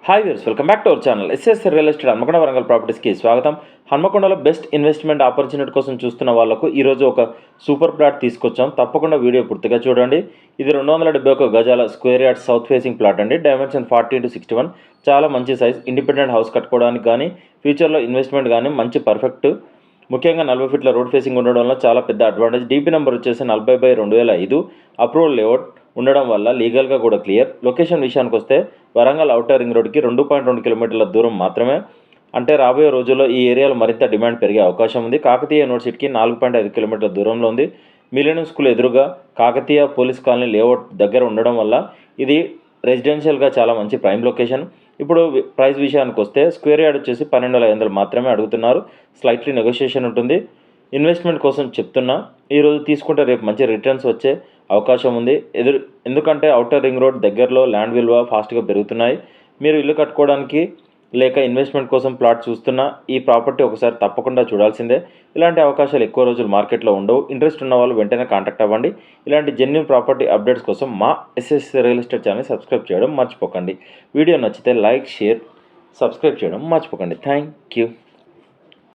Hi viewers, welcome back to our channel SS real estate Hanmakonda Warangal ప్రాపర్టీస్కి స్వాగతం. హన్మకొండలో best investment opportunity కోసం చూస్తున్న వాళ్ళకు ఈరోజు ఒక సూపర్ ప్లాట్ తీసుకొచ్చాం. తప్పకుండా వీడియో పూర్తిగా చూడండి. ఇది 271 గజాల square yard south facing plot అండి. Dimension 40x61. చాలా మంచి సైజ్. ఇండిపెండెంట్ హౌస్ కట్టుకోవడానికి కానీ ఫ్యూచర్లో ఇన్వెస్ట్మెంట్ కానీ మంచి పర్ఫెక్ట్. ముఖ్యంగా 40 ఫీట్ల రోడ్ ఫేసింగ్ ఉండడం వల్ల చాలా పెద్ద అడ్వాంటేజ్. డీపీ నెంబర్ వచ్చేసి 40/2005. అప్రూవల్ లేఅవుట్ ఉండడం వల్ల లీగల్గా కూడా క్లియర్. లొకేషన్ విషయానికి వస్తే వరంగల్ ఔటర్ రింగ్ రోడ్కి 2.2 కిలోమీటర్ల దూరం మాత్రమే. అంటే రాబోయే రోజుల్లో ఈ ఏరియాలో మరింత డిమాండ్ పెరిగే అవకాశం ఉంది. కాకతీయ యూనివర్సిటీకి 4.5 కిలోమీటర్ల దూరంలో ఉంది. మిలేనియం స్కూల్ ఎదురుగా కాకతీయ పోలీస్ కాలనీ లేఅవుట్ దగ్గర ఉండడం వల్ల ఇది రెసిడెన్షియల్గా చాలా మంచి ప్రైమ్ లొకేషన్. ఇప్పుడు ప్రైస్ విషయానికి వస్తే స్క్వేర్ యార్డ్ వచ్చేసి 12,500 మాత్రమే అడుగుతున్నారు. స్లైట్లీ నెగోషియేషన్ ఉంటుంది. ఇన్వెస్ట్మెంట్ కోసం చెప్తున్నా, ఈరోజు తీసుకుంటే రేపు మంచి రిటర్న్స్ వచ్చే అవకాశం ఉంది. ఎందుకంటే ఔటర్ రింగ్ రోడ్ దగ్గరలో ల్యాండ్ విలువ ఫాస్ట్గా పెరుగుతున్నాయి. మీరు ఇల్లు కట్టుకోవడానికి లేక ఇన్వెస్ట్మెంట్ కోసం ప్లాట్ చూస్తున్నా ఈ ప్రాపర్టీ ఒకసారి తప్పకుండా చూడాల్సిందే. ఇలాంటి అవకాశాలు ఎక్కువ రోజులు మార్కెట్లో ఉండవు. ఇంట్రెస్ట్ ఉన్న వాళ్ళు వెంటనే కాంటాక్ట్ అవ్వండి. ఇలాంటి జెన్యూన్ ప్రాపర్టీ అప్డేట్స్ కోసం మా SS real estate channel subscribe చేయడం మర్చిపోకండి. వీడియో నచ్చితే లైక్, షేర్, సబ్స్క్రైబ్ చేయడం మర్చిపోకండి. Thank you.